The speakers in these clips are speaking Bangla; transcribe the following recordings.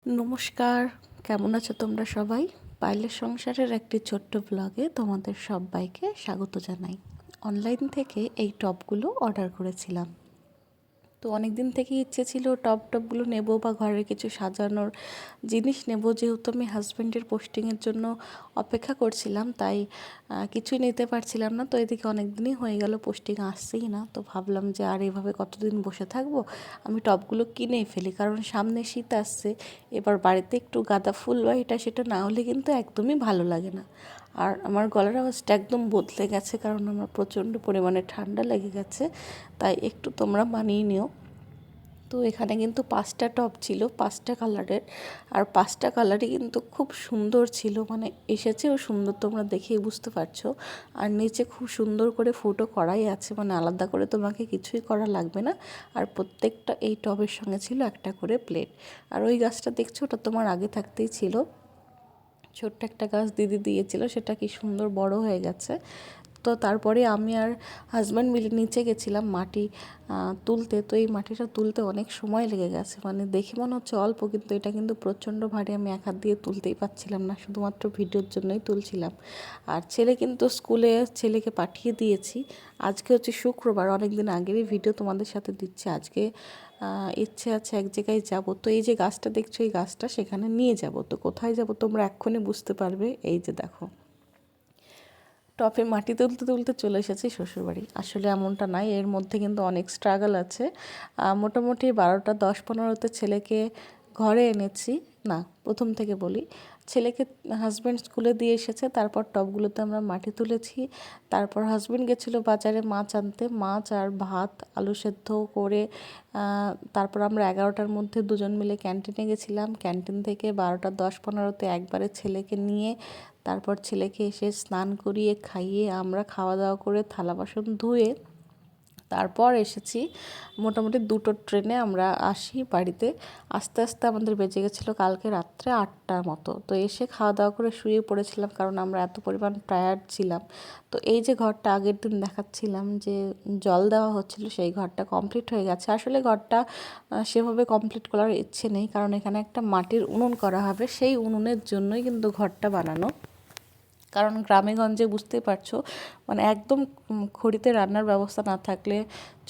নমস্কার, কেমন আছো তোমরা সবাই? পাইলের সংসারের একটি ছোট্ট ব্লগে তোমাদের সবাইকে স্বাগত জানাই। অনলাইন থেকে এই টপগুলো অর্ডার করেছিলাম। তো অনেক দিন থেকেই ইচ্ছে ছিল টপগুলো নেব বা ঘরের কিছু সাজানোর জিনিস নেব, যেহেতু আমি হাজব্যান্ডের পোস্টিংয়ের জন্য অপেক্ষা করছিলাম, তাই কিছুই নিতে পারছিলাম না। তো এদিকে অনেক দিনই হয়ে গেল, পোস্টিং আসছেই না। তো ভাবলাম যে আর এভাবে কতদিন বসে থাকবো, আমি টপগুলো কিনেই ফেলি, কারণ সামনে শীত আসছে। এবার বাড়িতে একটু গাঁদা ফুল বা এটা সেটা না হলে কিন্তু একদমই ভালো লাগে না। আর আমার গলার আওয়াজটা একদম বদলে গেছে, কারণ আমার প্রচণ্ড পরিমাণে ঠান্ডা লেগে গেছে, তাই একটু তোমরা মানিয়ে নিও। তো এখানে কিন্তু 5টা টপ ছিল, 5টা কালারের, আর 5টা কালারই কিন্তু খুব সুন্দর ছিল, মানে এসেছেও সুন্দর, তোমরা দেখেই বুঝতে পারছো। আর নিচে খুব সুন্দর করে ফুটো করাই আছে, মানে আলাদা করে তোমাকে কিছুই করা লাগবে না। আর প্রত্যেকটা এই টবের সঙ্গে ছিল একটা করে প্লেট। আর ওই গাছটা দেখছো, ওটা তোমার আগে থাকতেই ছিল, ছোট্ট একটা গাছ দিদি দিয়েছিল, সেটা কি সুন্দর বড় হয়ে গেছে। তো তারপরে আমি আর হাজব্যান্ড মিলে নিচে গেছিলাম মাটি তুলতে। তো এই মাটিটা তুলতে অনেক সময় লেগে গেছে, মানে দেখে মনে হচ্ছে অল্প, কিন্তু এটা কিন্তু প্রচণ্ড ভারী, আমি এক হাত দিয়ে তুলতেই পারছিলাম না, শুধুমাত্র ভিডিওর জন্যই তুলছিলাম। আর ছেলে কিন্তু স্কুলে, ছেলেকে পাঠিয়ে দিয়েছি। আজকে হচ্ছে শুক্রবার, অনেক দিন আগেরই ভিডিও তোমাদের সাথে দিচ্ছি। আজকে ইচ্ছে আছে এক জায়গায় যাব। তো এই যে গাছটা দেখছো, এই গাছটা সেখানে নিয়ে যাব। তো কোথায় যাব তোমরা এক্ষুনি বুঝতে পারবে। এই যে দেখো, টপে মাটি তুলতে তুলতে চলে এসেছি শ্বশুরবাড়ি। আসলে এমনটা নাই, এর মধ্যে কিন্তু অনেক স্ট্রাগল আছে। মোটামুটি 12টা 10-15তে ছেলেকে ঘরে এনেছি। না, প্রথম থেকে বলি, ছেলেকে হাজব্যান্ড স্কুলে দিয়ে এসেছে, তারপর টবগুলোতে আমরা মাটি তুলেছি। তারপর হাজব্যান্ড গেছিলো বাজারে মাছ আনতে, মাছ আর ভাত আলু সেদ্ধ করে। তারপর আমরা 11টার মধ্যে দুজন মিলে ক্যান্টিনে গেছিলাম। ক্যান্টিন থেকে 12টা 10-15তে একবারে ছেলেকে নিয়ে, তারপর ছেলেকে এসে স্নান করিয়ে খাইয়ে আমরা খাওয়া দাওয়া করে থালা বাসন ধুয়ে তারপর এসেছি। মোটামুটি 2টোর ট্রেনে আমরা আসি বাড়িতে। আস্তে আস্তে আমাদের বেজে গেছিলো কালকে রাত্রে 8টার মতো। তো এসে খাওয়া দাওয়া করে শুয়ে পড়েছিলাম, কারণ আমরা এত পরিমাণ টায়ার্ড ছিলাম। তো এই যে ঘরটা আগের দিন দেখাচ্ছিলাম যে জল দেওয়া হচ্ছিল, সেই ঘরটা কমপ্লিট হয়ে গেছে। আসলে ঘরটা সেভাবে কমপ্লিট করার ইচ্ছে নেই, কারণ এখানে একটা মাটির উনুন করা হবে, সেই উনুনের জন্যই কিন্তু ঘরটা বানানো। কারণ গ্রামেগঞ্জে বুঝতেই পারছো, মানে একদম খড়িতে রান্নার ব্যবস্থা না থাকলে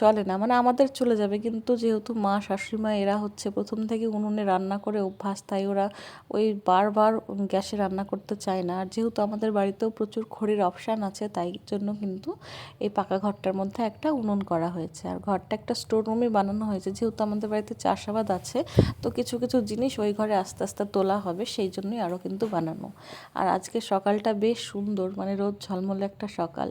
চলে না। মানে আমাদের চলে যাবে, কিন্তু যেহেতু মা শাশুড়ি মা এরা হচ্ছে প্রথম থেকে উনুনে রান্না করে অভ্যাস, তাই ওরা ওই বারবার গ্যাসে রান্না করতে চায় না। আর যেহেতু আমাদের বাড়িতেও প্রচুর খড়ির অপশান আছে, তাই জন্য কিন্তু এই পাকা ঘরটার মধ্যে একটা উনুন করা হয়েছে। আর ঘরটা একটা স্টোর রুমই বানানো হয়েছে, যেহেতু আমাদের বাড়িতে চাষাবাদ আছে, তো কিছু কিছু জিনিস ওই ঘরে আস্তে আস্তে তোলা হবে, সেই জন্যই আরও কিন্তু বানানো। আর আজকে সকালটা বেশ সুন্দর, মানে রোদ ঝলমলে একটা সকাল।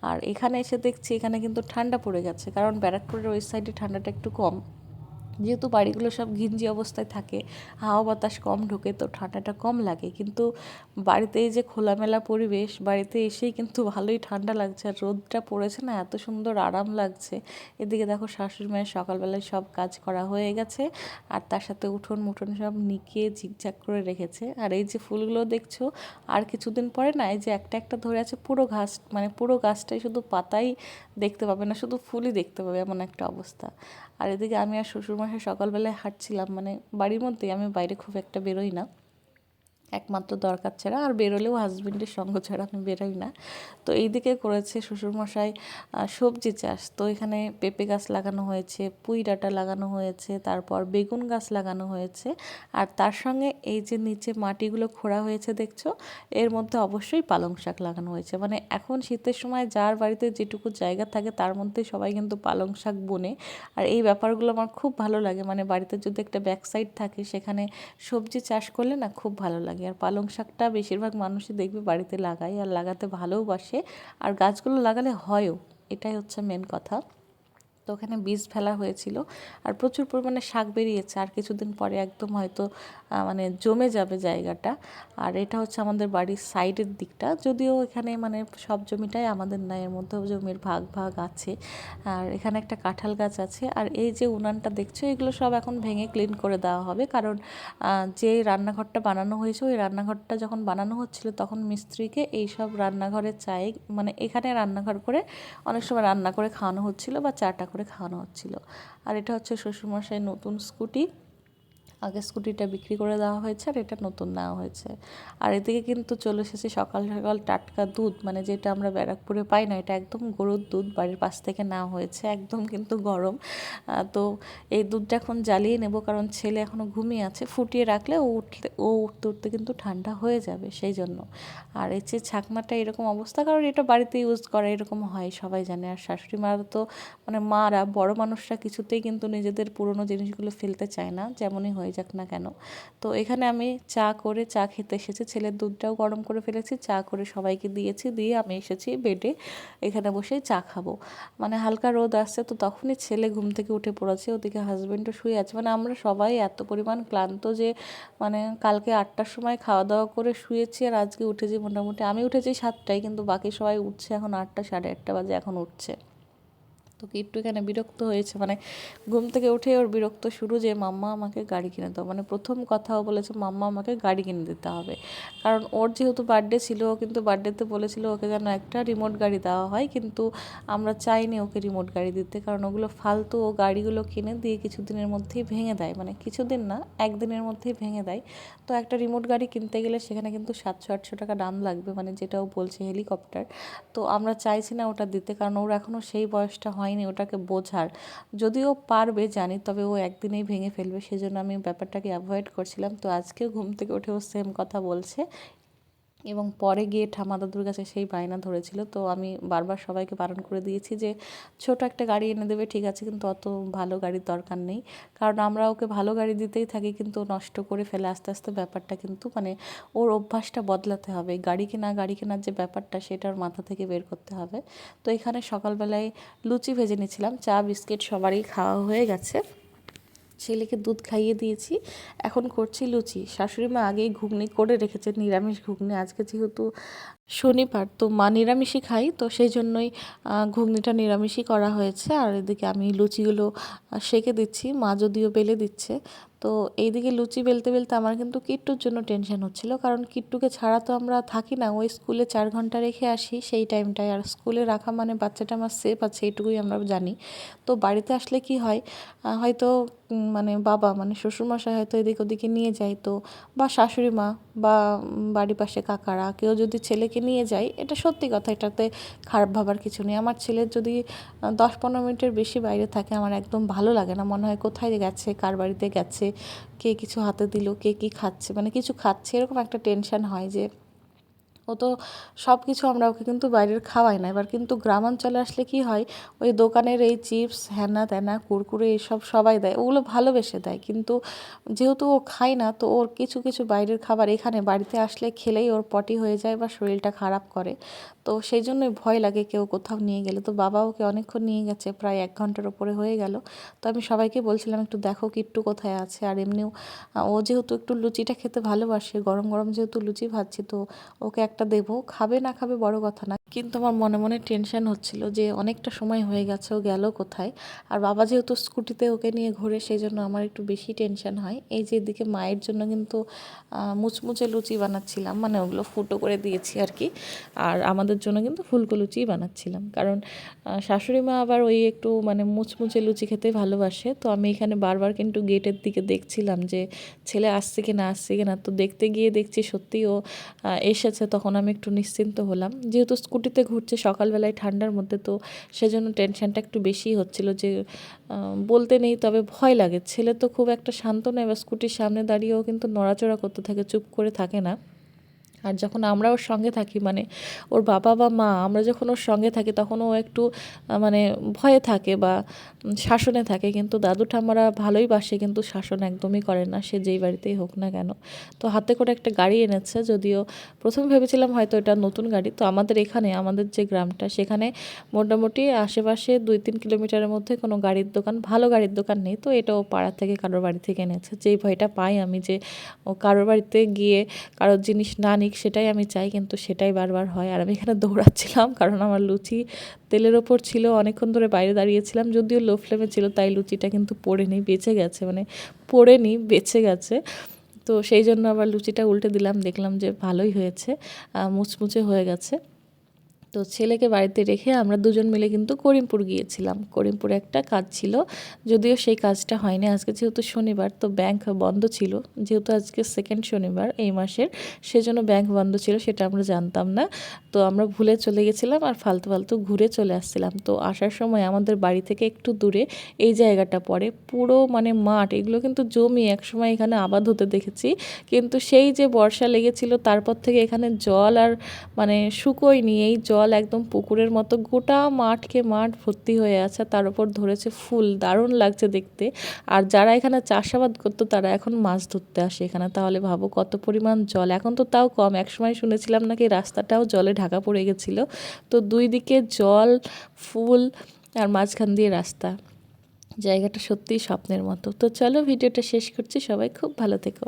আর এখানে এসে দেখছি এখানে কিন্তু ঠান্ডা পড়ে গেছে, কারণ ব্যারাকপুরের ওই সাইডে ঠান্ডাটা একটু কম, যেহেতু বাড়িগুলো সব ঘিঞ্জি অবস্থায় থাকে, হাওয়া বাতাস কম ঢোকে, তো ঠান্ডাটা কম লাগে। কিন্তু বাড়িতে এই যে খোলামেলা পরিবেশ, বাড়িতে এসেই কিন্তু ভালোই ঠান্ডা লাগছে। আর রোদটা পড়েছে না, এত সুন্দর আরাম লাগছে। এদিকে দেখো শাশুড়ি মায়ের সকালবেলায় সব কাজ করা হয়ে গেছে, আর তার সাথে উঠোন মুঠোন সব নিকিয়ে ঝিকঝাক করে রেখেছে। আর এই যে ফুলগুলো দেখছো, আর কিছুদিন পরে না, এই যে একটা একটা ধরে আছে, পুরো ঘাস, মানে পুরো গাছটাই শুধু পাতাই দেখতে পাবে না, শুধু ফুলই দেখতে পাবে, এমন একটা অবস্থা। আর এদিকে আমি আর শ্বশুরমশাই সকালবেলায় হাঁটছিলাম, মানে বাড়ির মধ্যেই, আমি বাইরে খুব একটা বেরোই না, একমাত্র দরকার ছাড়া, আর বেরোলেও হাজবেন্ডের সঙ্গ ছাড়া আমি বেরোই না। তো এইদিকে করেছে শ্বশুরমশাই সবজি চাষ। তো এখানে পেঁপে গাছ লাগানো হয়েছে, পুঁই ডাঁটা লাগানো হয়েছে, তারপর বেগুন গাছ লাগানো হয়েছে। আর তার সঙ্গে এই যে নিচে মাটিগুলো খোঁড়া হয়েছে দেখছো, এর মধ্যে অবশ্যই পালং শাক লাগানো হয়েছে। মানে এখন শীতের সময় যার বাড়িতে যেটুকু জায়গা থাকে তার মধ্যে সবাই কিন্তু পালং শাক বোনে। আর এই ব্যাপারগুলো আমার খুব ভালো লাগে, মানে বাড়িতে যদি একটা ব্যাক সাইড থাকে, সেখানে সবজি চাষ করলে না খুব ভালো লাগে। আর পালং শাকটা বেশিরভাগ মানুষই দেখবে বাড়িতে লাগায়, আর লাগাতে ভালোবাসে, আর গাছগুলো লাগালে হয়ও, এটাই হচ্ছে মেন কথা। তো ওখানে বীজ ফেলা হয়েছিল, আর প্রচুর পরিমাণে শাক বেরিয়েছে। আর কিছুদিন পরে একদম হয়তো মানে জমে যাবে জায়গাটা। আর এটা হচ্ছে আমাদের বাড়ির সাইডের দিকটা, যদিও এখানে মানে সব জমিটাই আমাদের না, এর মধ্যেও জমির ভাগ ভাগ আছে। আর এখানে একটা কাঁঠাল গাছ আছে। আর এই যে উনানটা দেখছো, এগুলো সব এখন ভেঙে ক্লিন করে দেওয়া হবে, কারণ যে রান্নাঘরটা বানানো হয়েছে, ওই রান্নাঘরটা যখন বানানো হচ্ছিল তখন মিস্ত্রিকে এই সব রান্নাঘরে চাই, মানে এখানে রান্নাঘর করে অনেক সময় রান্না করে খাওয়ানো হচ্ছিল বা চাটা করে খাওয়ানো হচ্ছিল। আর এটা হচ্ছে শ্বশুরমশাই নতুন স্কুটি, আগে স্কুটিটা বিক্রি করে দেওয়া হয়েছে আর এটা নতুন নেওয়া হয়েছে। আর এদিকে কিন্তু চলে এসেছি সকাল সকাল টাটকা দুধ, মানে যেটা আমরা ব্যারাকপুরে পাই না, এটা একদম গরুর দুধ বাড়ির পাশ থেকে নেওয়া হয়েছে, একদম কিন্তু গরম। তো এই দুধটা এখন জ্বালিয়ে নেব, কারণ ছেলে এখনও ঘুমিয়ে আছে, ফুটিয়ে রাখলে উঠতে উঠতে কিন্তু ঠান্ডা হয়ে যাবে সেই জন্য। আর এই যে ছাকনাটা এরকম অবস্থা, কারণ এটা বাড়িতে ইউজ করা এরকম হয় সবাই জানে। আর শাশুড়ি মারা তো মানে মারা বড় মানুষরা কিছুতেই কিন্তু নিজেদের পুরনো জিনিসগুলো ফেলতে চায় না, যেমনই হয়ে যাক না কেন। তো এখানে আমি চা খেতে এসেছি, ছেলের দুধটাও গরম করে ফেলেছি, চা করে সবাইকে দিয়েছি, দিয়ে আমি এসেছি বেডে, এখানে বসে চা খাবো। মানে হালকা রোদ আসছে, তো তখনই ছেলে ঘুম থেকে উঠে পড়েছে, ওদিকে হাজব্যান্ডও শুয়ে আছে। মানে আমরা সবাই এত পরিমাণ ক্লান্ত যে মানে কালকে 8টার সময় খাওয়া দাওয়া করে শুয়েছি, আর আজকে উঠেছি মোটামুটি, আমি উঠেছি 7টায়, কিন্তু বাকি সবাই উঠছে এখন 8টা, সাড়ে 8টা বাজে এখন উঠছে। তো কিট্টু এখানে বিরক্ত হয়েছে, মানে ঘুম থেকে উঠে ওর বিরক্ত শুরু যে মাম্মা আমাকে গাড়ি কিনে দাও। মানে প্রথম কথাও বলেছে মাম্মা আমাকে গাড়ি কিনে দিতে হবে, কারণ ওর যেহেতু বার্থডে ছিল, কিন্তু বার্থডেতে বলেছিল ওকে যেন একটা রিমোট গাড়ি দেওয়া হয়, কিন্তু আমরা চাইনি ওকে রিমোট গাড়ি দিতে, কারণ ওগুলো ফালতু, ও গাড়িগুলো কিনে দিয়ে কিছুদিনের মধ্যেই ভেঙে দেয়, মানে কিছুদিন না, একদিনের মধ্যেই ভেঙে দেয়। তো একটা রিমোট গাড়ি কিনতে গেলে সেখানে কিন্তু 700-800 টাকা দাম লাগবে, মানে যেটাও বলছে হেলিকপ্টার। তো আমরা চাইছি না ওটা দিতে, কারণ ওর এখনও সেই বয়সটা হয়নি ওটাকে বোঝার, যদিও পারবে জানি, তবে ও একদিনেই ভেঙে ফেলবে, সেজন্য আমি ব্যাপারটাকে অ্যাভয়েড করছিলাম। তো আজকেও ঘুম থেকে উঠে ও সেম কথা বলছে, এবং পরে গিয়ে ঠাম্মা দাদুর কাছে সেই বায়না ধরেছিল। তো আমি বারবার সবাইকে বারণ করে দিয়েছি যে ছোট একটা গাড়ি এনে দেবে ঠিক আছে, কিন্তু অত ভালো গাড়ির দরকার নেই, কারণ আমরা ওকে ভালো গাড়ি দিতেই থাকি, কিন্তু ও নষ্ট করে ফেলে আস্তে আস্তে। ব্যাপারটা কিন্তু মানে ওর অভ্যাসটা বদলাতে হবে, গাড়ি কেনার যে ব্যাপারটা সেটার মাথা থেকে বের করতে হবে। তো এখানে সকালবেলায় লুচি ভেজে নিয়েছিলাম, চা বিস্কিট সবারই খাওয়া হয়ে গেছে, ছেলেকে দুধ খাইয়ে দিয়েছি, এখন করছি লুচি। শাশুড়ি মা আগেই ঘুগনি করে রেখেছে, নিরামিষ ঘুগনি, আজকে যেহেতু শনিবার তো মা নিরামিষই খাই, তো সেই জন্যই ঘুগনিটা নিরামিষই করা হয়েছে। আর এদিকে আমি লুচিগুলো সেঁকে দিচ্ছি, মা যদিও বেলে দিচ্ছে। তো এইদিকে লুচি বেলতে বেলতে আমার কিন্তু কিট্টুর জন্য টেনশন হচ্ছিল, কারণ কিট্টুকে ছাড়া তো আমরা থাকি না, ওই স্কুলে 4 ঘন্টা রেখে আসি সেই টাইমটায়, আর স্কুলে রাখা মানে বাচ্চাটা আমার সেফ আছে এইটুকুই আমরা জানি। তো বাড়িতে আসলে কি হয়, হয়তো মানে বাবা মানে শ্বশুরমশাই হয়তো এদিক ওদিকে নিয়ে যায়, তো বা শাশুড়ি মা বা বাড়ির পাশে কাকারা কেউ যদি ছেলেকে নিয়ে যায়, এটা সত্যি কথা, এটাতে খারাপ ভাবার কিছু নেই। আমার ছেলের যদি 10-15 মিনিটের বেশি বাইরে থাকে আমার একদম ভালো লাগে না, মনে হয় কোথায় গেছে, কার বাড়িতে গেছে, কে কিছু হাতে দিল, কে কী খাচ্ছে, মানে কিছু খাচ্ছে, এরকম একটা টেনশন হয় যে ও তো সব কিছু আমরা ওকে কিন্তু বাইরের খাওয়াই না। এবার কিন্তু গ্রামাঞ্চলে আসলে কি হয়, ওই দোকানের এই চিপস হ্যানা ত্যানা কুরকুরে এইসব সবাই দেয়, ওগুলো ভালোবেসে দেয়, কিন্তু যেহেতু ও খায় না, তো ওর কিছু কিছু বাইরের খাবার এখানে বাড়িতে আসলে খেলেই ওর পটি হয়ে যায় বা শরীরটা খারাপ করে। তো সেই জন্যই ভয় লাগে কেউ কোথাও নিয়ে গেলে। তো বাবা ওকে অনেকক্ষণ নিয়ে গেছে, প্রায় 1 ঘন্টার ওপরে হয়ে গেল। তো আমি সবাইকে বলছিলাম একটু দেখো কিট্টু কোথায় আছে। আর এমনিও ও যেহেতু একটু লুচিটা খেতে ভালোবাসে, গরম গরম যেহেতু লুচি ভাজছি, তো ওকে একটা দেবো, খাবে না খাবে বড় কথা না, কিন্তু আমার মনে মনে টেনশন হচ্ছিল যে অনেকটা সময় হয়ে গেছে, ও গেল কোথায়। আর বাবা যেহেতু স্কুটিতে ওকে নিয়ে ঘোরে, সেই জন্য আমার একটু বেশি টেনশন হয়। এই যে এদিকে মায়ের জন্য কিন্তু মুচমুচে লুচি বানাচ্ছিলাম, মানে ওগুলো ফুটো করে দিয়েছি আর কি, আর আমাদের জন্য কিন্তু ফুলকো লুচিই বানাচ্ছিলাম, কারণ শাশুড়ি মা আবার ওই একটু মানে মুচমুচে লুচি খেতে ভালোবাসে। তো আমি এখানে বারবার কিন্তু গেটের দিকে দেখছিলাম যে ছেলে আসছে কি না আসছে কি না, তো দেখতে গিয়ে দেখছি সত্যিই ও এসেছে, তখন আমি একটু নিশ্চিন্ত হলাম। যেহেতু স্কুটিতে ঘুরছে সকালবেলায় ঠান্ডার মধ্যে, তো সেজন্য টেনশনটা একটু বেশিই হচ্ছিল যে বলতে নেই, তবে ভয় লাগে। ছেলে তো খুব একটা শান্ত নয়, এবার স্কুটির সামনে দাঁড়িয়েও কিন্তু নড়াচড়া করতে থাকে, চুপ করে থাকে না। আর যখন আমরা ওর সঙ্গে থাকি, মানে ওর বাবা বা মা, আমরা যখন ওর সঙ্গে থাকি তখন ও একটু মানে ভয়ে থাকে বা শাসনে থাকে, কিন্তু দাদু ঠাম্মারা ভালোই বাসে, কিন্তু শাসন একদমই করে না, সে যেই বাড়িতেই হোক না কেন। তো হাতে করে একটা গাড়ি এনেছে, যদিও প্রথম ভেবেছিলাম হয়তো এটা নতুন গাড়ি। তো আমাদের এখানে, আমাদের যে গ্রামটা, সেখানে মোটামুটি আশেপাশে 2-3 কিলোমিটারের মধ্যে কোনো গাড়ির দোকান, ভালো গাড়ির দোকান নেই। তো এটাও পাড়া থেকে কারোর বাড়ি থেকে এনেছে। যেই ভয়টা পাই আমি যে ও কারোর বাড়িতে গিয়ে কারোর জিনিস না নিক, সেটাই আমি চাই, কিন্তু সেটাই বারবার হয়। আর আমি এখানে দৌড়াচ্ছিলাম, কারণ আমার লুচি তেলের ওপর ছিল, অনেকক্ষণ ধরে বাইরে দাঁড়িয়েছিলাম, যদিও লো ফ্লেমে ছিল, তাই লুচিটা কিন্তু পড়েনি, বেঁচে গেছে, মানে পড়েনি, বেঁচে গেছে। তো সেই জন্য আবার লুচিটা উল্টে দিলাম, দেখলাম যে ভালোই হয়েছে, মুচমুচে হয়ে গেছে। তো ছেলেকে বাড়িতে রেখে আমরা দুজন মিলে কিন্তু করিমপুর গিয়েছিলাম। করিমপুরে একটা কাজ ছিল, যদিও সেই কাজটা হয়নি। আজকে যেহেতু শনিবার, তো ব্যাংক বন্ধ ছিল, যেহেতু আজকে সেকেন্ড শনিবার এই মাসের, সেজন্য ব্যাংক বন্ধ ছিল, সেটা আমরা জানতাম না। তো আমরা ভুলে চলে গেছিলাম আর ফালতু ফালতু ঘুরে চলে আসছিলাম। তো আসার সময় আমাদের বাড়ি থেকে একটু দূরে এই জায়গাটা পড়ে, পুরো মানে মাঠ, এগুলো কিন্তু জমি, একসময় এখানে আবাদ হতে দেখেছি, কিন্তু সেই যে বর্ষা লেগেছিল তারপর থেকে এখানে জল আর মানে শুকোয়নি। এই জল একদম পুকুরের মতো গোটা মাঠকে মাঠ ভর্তি হয়ে আছে, তার উপর ধরেছে ফুল, দারুণ লাগছে দেখতে। আর যারা এখানে চাষাবাদ করতো তারা এখন মাছ ধরতে আসে এখানে, তাহলে ভাবো কত পরিমাণ জল। এখন তো তাও কম, একসময় শুনেছিলাম নাকি রাস্তাটাও জলে ঢাকা পড়ে গেছিলো। তো দুই দিকে জল, ফুল, আর মাঝখান দিয়ে রাস্তা। জায়গাটা সত্যিই স্বপ্নের মতো। তো চলো ভিডিওটা শেষ করছি, সবাই খুব ভালো থেকো।